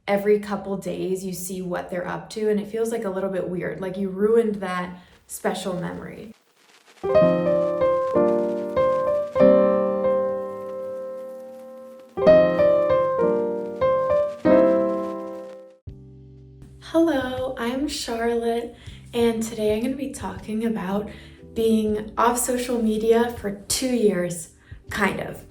every couple days you see what they're up to, and it feels like a little bit weird, like you ruined that special memory. Hello, I'm Charlotte, and today I'm going to be talking about being off social media for 2 years, kind of.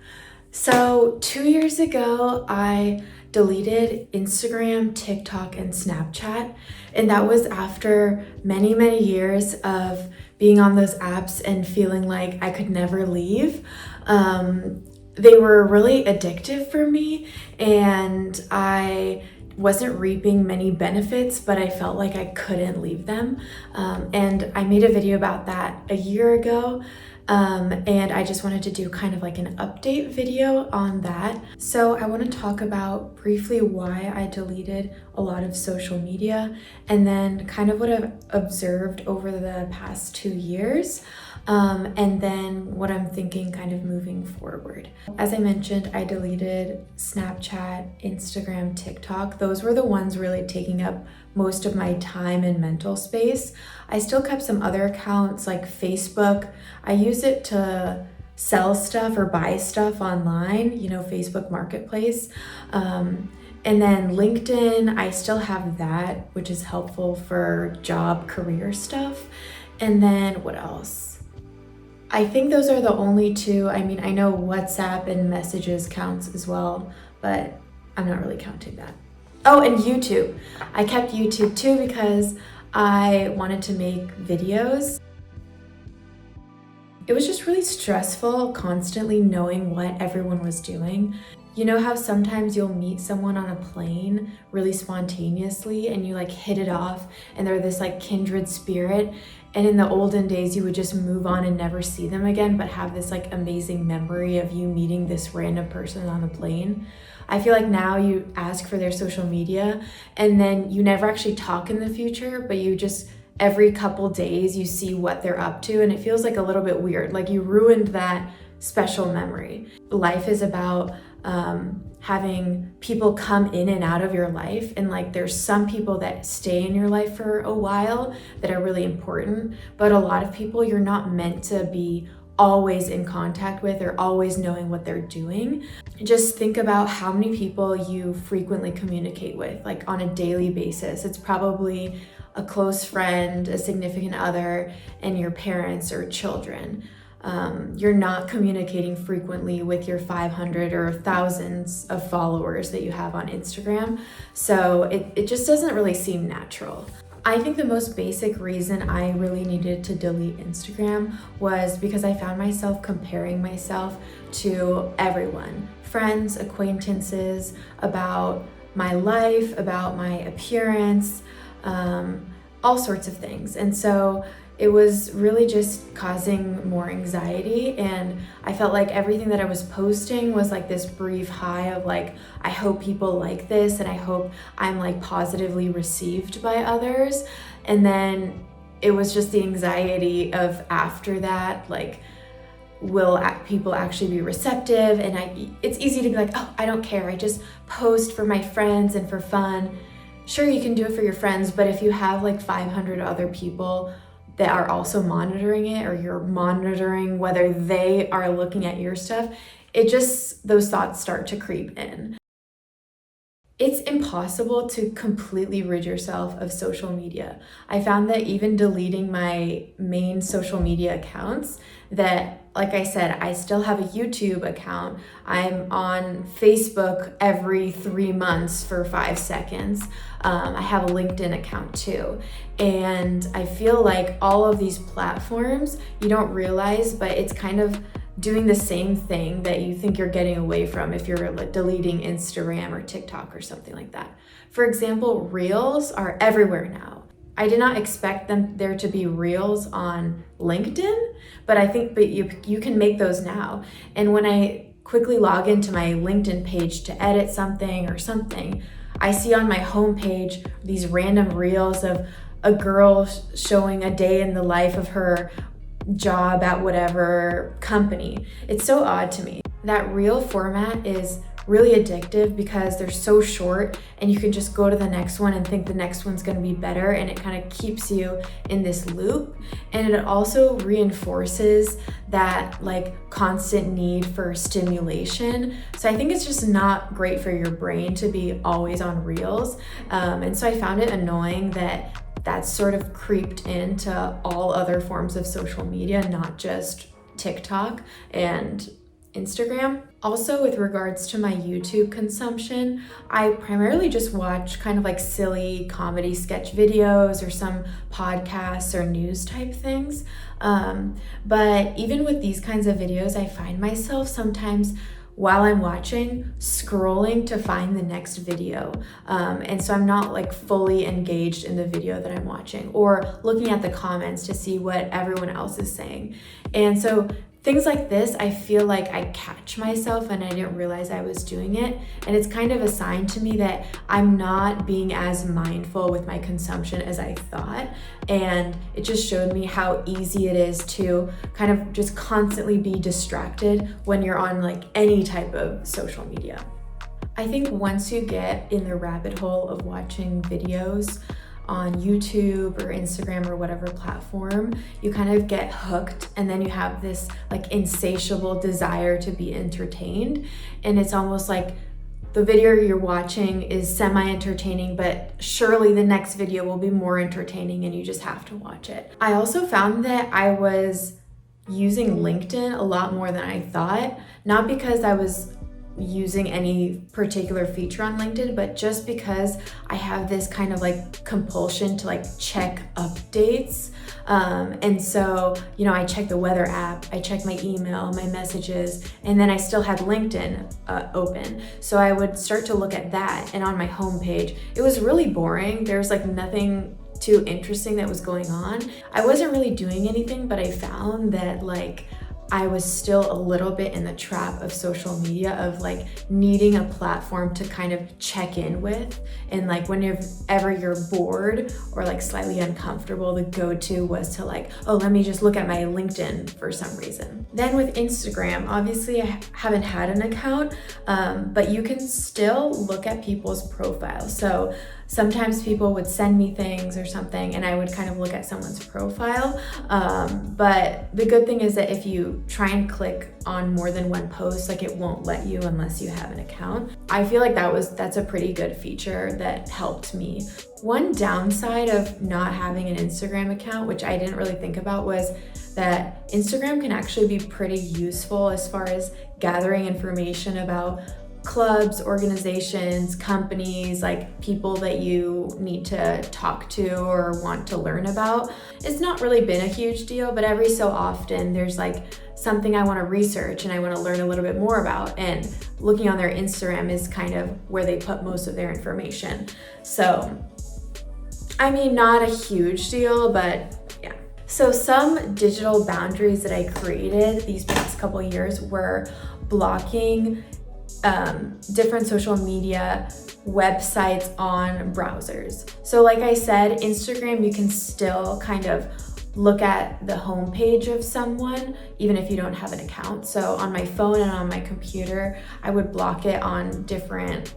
So 2 years ago, I deleted Instagram, TikTok, and Snapchat, and that was after many, many years of being on those apps and feeling like I could never leave. They were really addictive for me, and I wasn't reaping many benefits, but I felt like I couldn't leave them. And I made a video about that a year ago. And I just wanted to do kind of like an update video on that. So I want to talk about briefly why I deleted a lot of social media, and then kind of what I've observed over the past 2 years. And then what I'm thinking kind of moving forward. As I mentioned, I deleted Snapchat, Instagram, TikTok. Those were the ones really taking up most of my time and mental space. I still kept some other accounts like Facebook. I use it to sell stuff or buy stuff online, Facebook Marketplace. And then LinkedIn, I still have that, which is helpful for job, career stuff. And then what else? I think those are the only two. I mean, I know WhatsApp and messages counts as well, but I'm not really counting that. Oh, and YouTube. I kept YouTube too because I wanted to make videos. It was just really stressful constantly knowing what everyone was doing. You know how sometimes you'll meet someone on a plane really spontaneously and you like hit it off and they're this like kindred spirit, and in the olden days you would just move on and never see them again, but have this like amazing memory of you meeting this random person on a plane. I feel like now you ask for their social media and then you never actually talk in the future, but you just every couple days you see what they're up to, and it feels like a little bit weird, like you ruined that special memory. Life is about having people come in and out of your life, and like there's some people that stay in your life for a while that are really important, but a lot of people you're not meant to be always in contact with or always knowing what they're doing. Just think about how many people you frequently communicate with, like on a daily basis. It's probably a close friend, a significant other, and your parents or children. You're not communicating frequently with your 500 or thousands of followers that you have on Instagram. So it just doesn't really seem natural. I think the most basic reason I really needed to delete Instagram was because I found myself comparing myself to everyone, friends, acquaintances, about my life, about my appearance, all sorts of things. And so it was really just causing more anxiety, and I felt like everything that I was posting was like this brief high of like, I hope people like this and I hope I'm like positively received by others. And then it was just the anxiety of after that, like, will people actually be receptive? And it's easy to be like, oh, I don't care, I just post for my friends and for fun. Sure, you can do it for your friends, but if you have like 500 other people that are also monitoring it, or you're monitoring whether they are looking at your stuff, those thoughts start to creep in. It's impossible to completely rid yourself of social media. I found that even deleting my main social media accounts, that, like I said, I still have a YouTube account. I'm on Facebook every 3 months for 5 seconds. I have a LinkedIn account too. And I feel like all of these platforms, you don't realize, but it's kind of doing the same thing that you think you're getting away from if you're deleting Instagram or TikTok or something like that. For example, Reels are everywhere now. I did not expect there to be Reels on LinkedIn, but you can make those now. And when I quickly log into my LinkedIn page to edit something or something, I see on my homepage these random Reels of a girl showing a day in the life of her job at whatever company. It's so odd to me. That reel format is really addictive because they're so short and you can just go to the next one and think the next one's going to be better, and it kind of keeps you in this loop. And it also reinforces that like constant need for stimulation. So I think it's just not great for your brain to be always on reels. And so I found it annoying that that's sort of creeped into all other forms of social media, not just TikTok and Instagram. Also, with regards to my YouTube consumption, I primarily just watch kind of like silly comedy sketch videos or some podcasts or news type things. But even with these kinds of videos, I find myself sometimes while I'm watching, scrolling to find the next video. And so I'm not like fully engaged in the video that I'm watching, or looking at the comments to see what everyone else is saying. And so things like this, I feel like I catch myself and I didn't realize I was doing it. And it's kind of a sign to me that I'm not being as mindful with my consumption as I thought. And it just showed me how easy it is to kind of just constantly be distracted when you're on like any type of social media. I think once you get in the rabbit hole of watching videos on YouTube or Instagram or whatever platform, you kind of get hooked, and then you have this like insatiable desire to be entertained. And it's almost like the video you're watching is semi-entertaining, but surely the next video will be more entertaining and you just have to watch it. I also found that I was using LinkedIn a lot more than I thought, not because I was using any particular feature on LinkedIn, but just because I have this kind of like compulsion to like check updates. And so, you know, I check the weather app, I check my email, my messages, and then I still had LinkedIn open. So I would start to look at that, and on my homepage, it was really boring. There was like nothing too interesting that was going on. I wasn't really doing anything, but I found that like I was still a little bit in the trap of social media, of like needing a platform to kind of check in with. And like whenever you're bored or like slightly uncomfortable, the go-to was to like, oh, let me just look at my LinkedIn for some reason. Then with Instagram, obviously I haven't had an account, but you can still look at people's profiles. So sometimes people would send me things or something and I would kind of look at someone's profile. But the good thing is that if you try and click on more than one post, like it won't let you unless you have an account. I feel like that's a pretty good feature that helped me. One downside of not having an Instagram account, which I didn't really think about, was that Instagram can actually be pretty useful as far as gathering information about clubs, organizations, companies, like people that you need to talk to or want to learn about. It's not really been a huge deal, but every so often there's like something I want to research and I want to learn a little bit more about, and looking on their Instagram is kind of where they put most of their information. So, I mean, not a huge deal, but yeah. So some digital boundaries that I created these past couple years were blocking different social media websites on browsers. So like I said, Instagram, you can still kind of look at the homepage of someone even if you don't have an account. So on my phone and on my computer, I would block it on different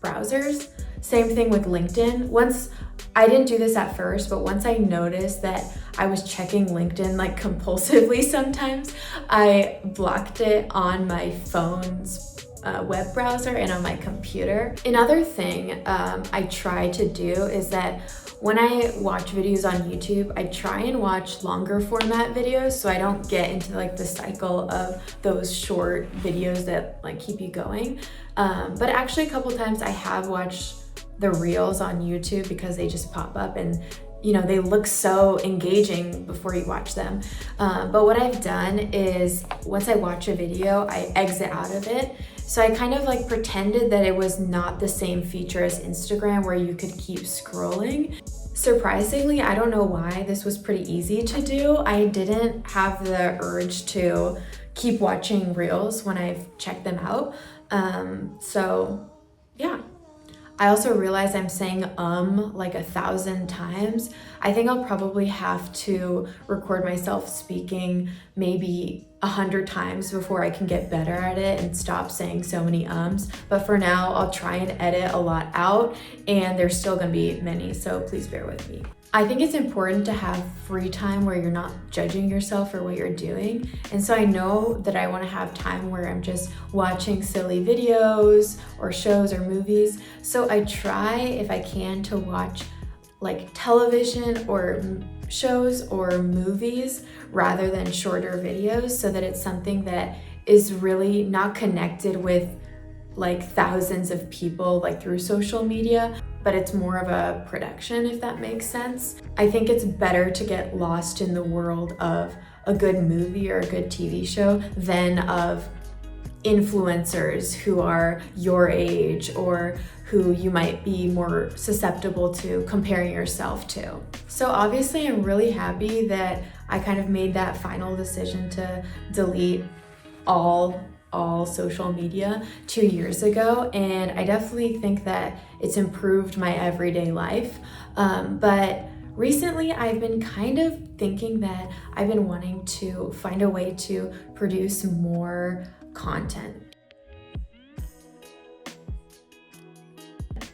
browsers. Same thing with LinkedIn. I didn't do this at first, but once I noticed that I was checking LinkedIn like compulsively sometimes, I blocked it on my phone's web browser and on my computer. Another thing I try to do is that when I watch videos on YouTube, I try and watch longer format videos so I don't get into like the cycle of those short videos that like keep you going. But actually a couple times I have watched the reels on YouTube because they just pop up and you know, they look so engaging before you watch them. But what I've done is once I watch a video, I exit out of it. So I kind of like pretended that it was not the same feature as Instagram where you could keep scrolling. Surprisingly, I don't know why, this was pretty easy to do. I didn't have the urge to keep watching reels when I've checked them out. So yeah. I also realize I'm saying like 1,000 times. I think I'll probably have to record myself speaking maybe 100 times before I can get better at it and stop saying so many ums. But for now, I'll try and edit a lot out, and there's still gonna be many, so please bear with me. I think it's important to have free time where you're not judging yourself for what you're doing. And so I know that I want to have time where I'm just watching silly videos or shows or movies. So I try, if I can, to watch like television or shows or movies rather than shorter videos, so that it's something that is really not connected with like thousands of people like through social media, but it's more of a production, if that makes sense. I think it's better to get lost in the world of a good movie or a good TV show than of influencers who are your age or who you might be more susceptible to comparing yourself to. So obviously I'm really happy that I kind of made that final decision to delete all social media 2 years ago, and I definitely think that it's improved my everyday life. But recently I've been kind of thinking that I've been wanting to find a way to produce more content.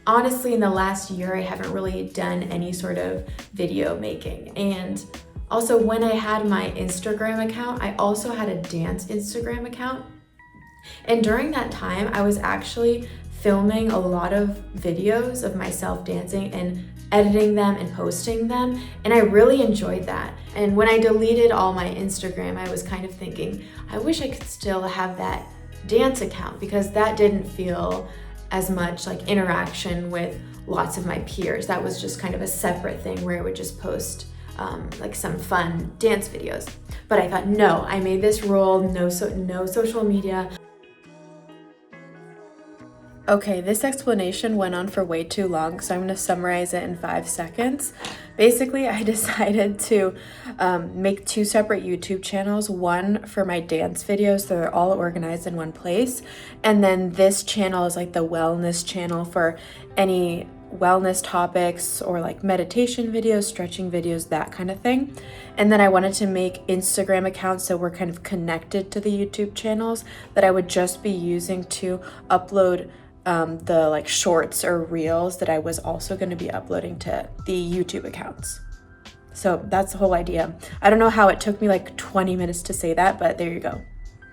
Honestly, in the last year, I haven't really done any sort of video making. And also, when I had my Instagram account, I also had a dance Instagram account. And during that time, I was actually filming a lot of videos of myself dancing and editing them and posting them, and I really enjoyed that. And when I deleted all my Instagram, I was kind of thinking, I wish I could still have that dance account, because that didn't feel as much like interaction with lots of my peers. That was just kind of a separate thing where I would just post like some fun dance videos. But I thought, no, I made this rule, no social media. Okay, this explanation went on for way too long, so I'm going to summarize it in 5 seconds. Basically, I decided to make 2 separate YouTube channels, one for my dance videos, so they're all organized in one place, and then this channel is like the wellness channel for any wellness topics or like meditation videos, stretching videos, that kind of thing. And then I wanted to make Instagram accounts so we're kind of connected to the YouTube channels that I would just be using to upload the like shorts or reels that I was also going to be uploading to the YouTube accounts. So that's the whole idea. I don't know how it took me like 20 minutes to say that, but there you go.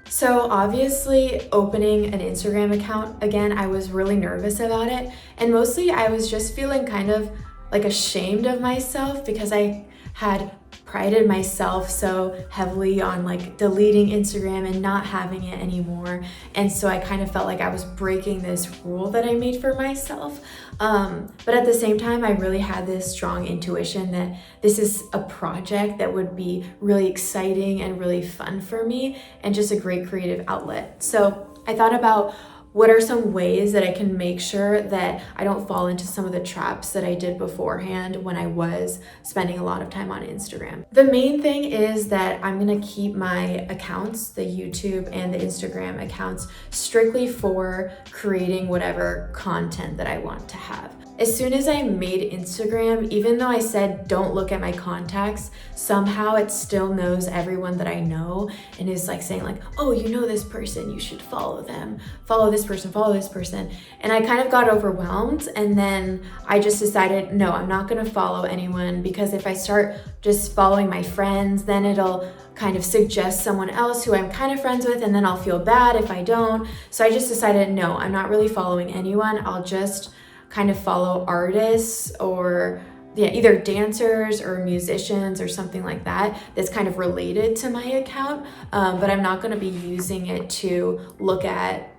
So obviously opening an Instagram account again, I was really nervous about it. And mostly I was just feeling kind of like ashamed of myself because I had prided myself so heavily on like deleting Instagram and not having it anymore. And so I kind of felt like I was breaking this rule that I made for myself. But at the same time, I really had this strong intuition that this is a project that would be really exciting and really fun for me and just a great creative outlet. So I thought about what are some ways that I can make sure that I don't fall into some of the traps that I did beforehand when I was spending a lot of time on Instagram. The main thing is that I'm gonna keep my accounts, the YouTube and the Instagram accounts, strictly for creating whatever content that I want to have. As soon as I made Instagram, even though I said don't look at my contacts, somehow it still knows everyone that I know and is like saying like, oh, you know this person, you should follow them, follow this person, follow this person. And I kind of got overwhelmed, and then I just decided, no, I'm not gonna follow anyone, because if I start just following my friends, then it'll kind of suggest someone else who I'm kind of friends with, and then I'll feel bad if I don't. So I just decided, no, I'm not really following anyone. I'll just kind of follow artists or either dancers or musicians or something like that that's kind of related to my account, but I'm not going to be using it to look at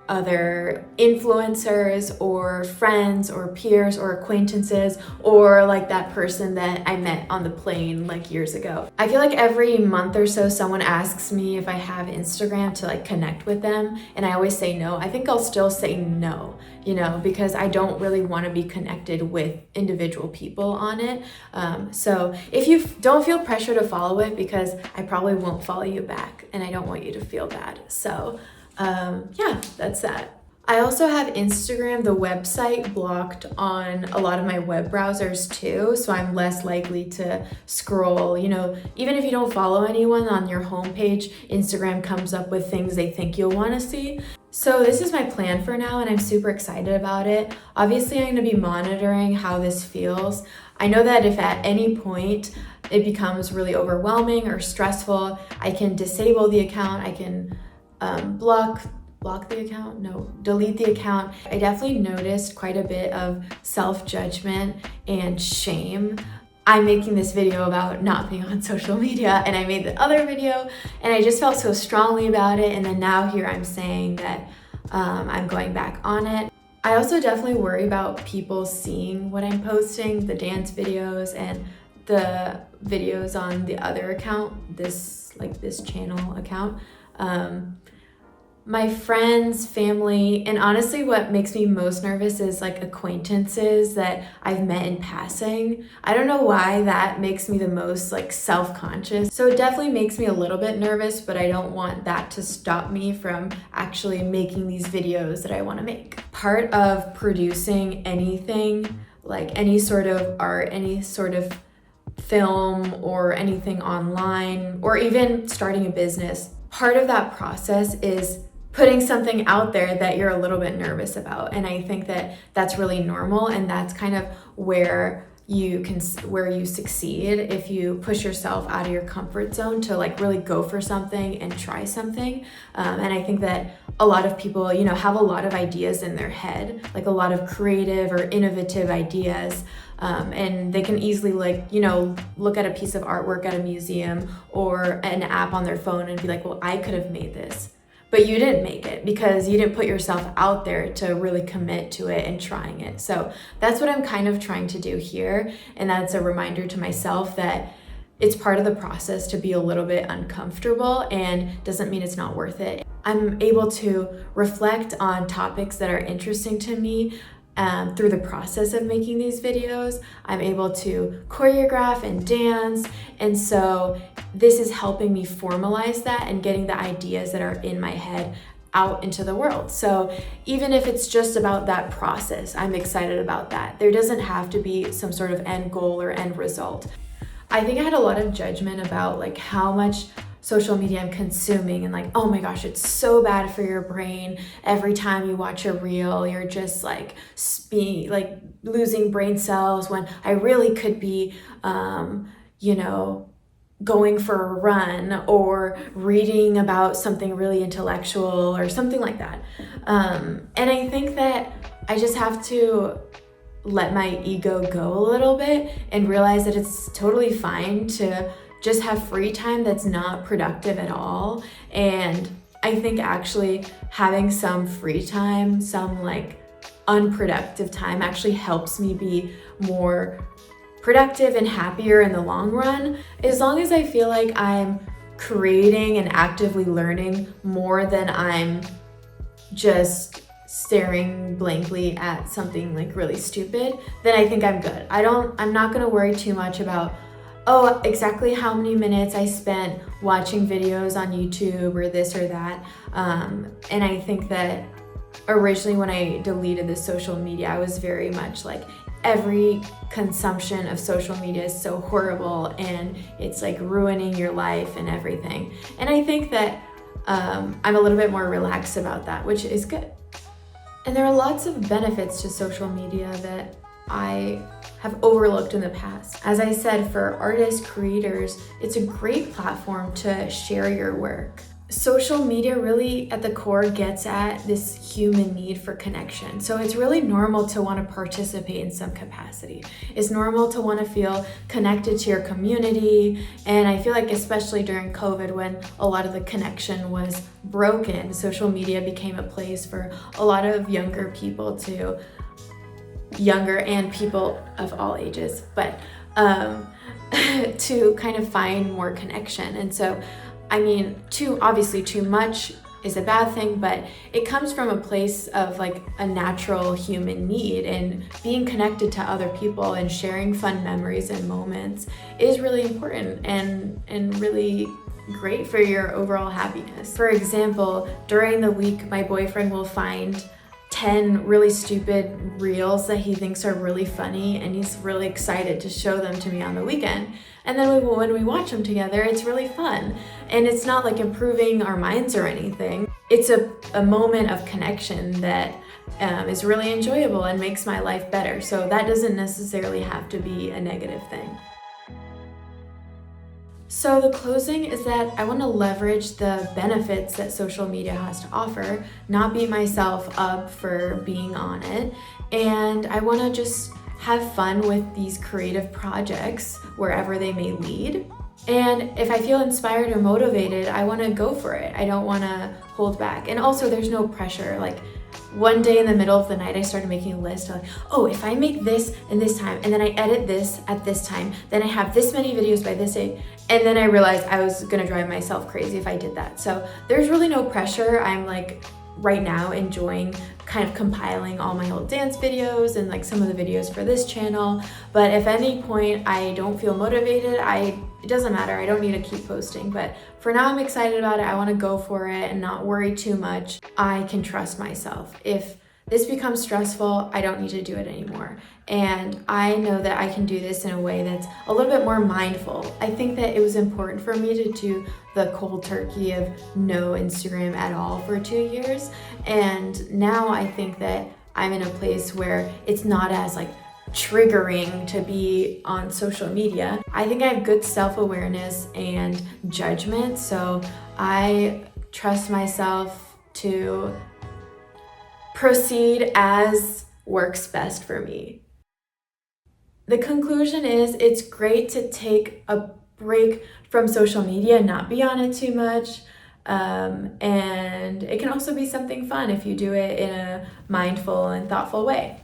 other influencers or friends or peers or acquaintances or like that person that I met on the plane like years ago. I feel like every month or so someone asks me if I have Instagram to like connect with them, and I always say no. I think I'll still say no, you know, because I don't really want to be connected with individual people on it. So if you don't feel pressure to follow it, because I probably won't follow you back and I don't want you to feel bad. So yeah, that's that. I also have Instagram, the website, blocked on a lot of my web browsers too, so I'm less likely to scroll. You know, even if you don't follow anyone on your homepage, Instagram comes up with things they think you'll want to see. So this is my plan for now, and I'm super excited about it. Obviously, I'm going to be monitoring how this feels. I know that if at any point it becomes really overwhelming or stressful, I can disable the account. I can delete the account. I definitely noticed quite a bit of self-judgment and shame. I'm making this video about not being on social media, and I made the other video and I just felt so strongly about it, and then now here I'm saying that I'm going back on it. I also definitely worry about people seeing what I'm posting, the dance videos and the videos on the other account, this channel account. My friends, family, and honestly what makes me most nervous is like acquaintances that I've met in passing. I don't know why that makes me the most like self-conscious. So it definitely makes me a little bit nervous, but I don't want that to stop me from actually making these videos that I want to make. Part of producing anything, like any sort of art, any sort of film or anything online, or even starting a business, part of that process is putting something out there that you're a little bit nervous about. And I think that that's really normal, and that's kind of where you succeed if you push yourself out of your comfort zone to like really go for something and try something. And I think that a lot of people, you know, have a lot of ideas in their head, like a lot of creative or innovative ideas. And they can easily look at a piece of artwork at a museum or an app on their phone and be like, well, I could have made this. But you didn't make it because you didn't put yourself out there to really commit to it and trying it. So that's what I'm kind of trying to do here. And that's a reminder to myself that it's part of the process to be a little bit uncomfortable, and doesn't mean it's not worth it. I'm able to reflect on topics that are interesting to me through the process of making these videos. I'm able to choreograph and dance, and so this is helping me formalize that and getting the ideas that are in my head out into the world. So even if it's just about that process, I'm excited about that. There doesn't have to be some sort of end goal or end result. I think I had a lot of judgment about like how much social media I'm consuming, and like, oh my gosh, it's so bad for your brain. Every time you watch a reel, you're just like losing brain cells, when I really could be, going for a run or reading about something really intellectual or something like that. And I think that I just have to let my ego go a little bit and realize that it's totally fine to just have free time that's not productive at all. And I think actually having some free time, some like unproductive time, actually helps me be more productive and happier in the long run, as long as I feel like I'm creating and actively learning more than I'm just staring blankly at something like really stupid. Then I think I'm good. I'm not gonna worry too much about exactly how many minutes I spent watching videos on YouTube or this or that. And I think that originally when I deleted the social media, I was very much like, every consumption of social media is so horrible and it's like ruining your life and everything. And I think that I'm a little bit more relaxed about that, which is good. And there are lots of benefits to social media that I have overlooked in the past. As I said, for artists, creators, it's a great platform to share your work. Social media really at the core gets at this human need for connection. So it's really normal to want to participate in some capacity. It's normal to want to feel connected to your community. And I feel like especially during COVID, when a lot of the connection was broken, social media became a place for a lot of younger people and people of all ages, but to kind of find more connection. And so I mean, obviously too much is a bad thing, but it comes from a place of like a natural human need, and being connected to other people and sharing fun memories and moments is really important and really great for your overall happiness. For example, during the week, my boyfriend will find 10 really stupid reels that he thinks are really funny, and he's really excited to show them to me on the weekend. And then when we watch them together, it's really fun. And it's not like improving our minds or anything. It's a moment of connection that is really enjoyable and makes my life better. So that doesn't necessarily have to be a negative thing. So the closing is that I want to leverage the benefits that social media has to offer, not beat myself up for being on it, and I want to just have fun with these creative projects wherever they may lead. And if I feel inspired or motivated, I want to go for it. I don't want to hold back. And also there's no pressure. Like, one day in the middle of the night, I started making a list of like, oh, if I make this in this time, and then I edit this at this time, then I have this many videos by this date. And then I realized I was gonna drive myself crazy if I did that. So there's really no pressure. I'm like right now enjoying kind of compiling all my old dance videos and like some of the videos for this channel. But if at any point I don't feel motivated, it doesn't matter. I don't need to keep posting. But for now, I'm excited about it. I want to go for it and not worry too much. I can trust myself. If this becomes stressful, I don't need to do it anymore. And I know that I can do this in a way that's a little bit more mindful. I think that it was important for me to do the cold turkey of no Instagram at all for 2 years. And now I think that I'm in a place where it's not as like triggering to be on social media. I think I have good self-awareness and judgment, so I trust myself to proceed as works best for me. The conclusion is it's great to take a break from social media and not be on it too much. And it can also be something fun if you do it in a mindful and thoughtful way.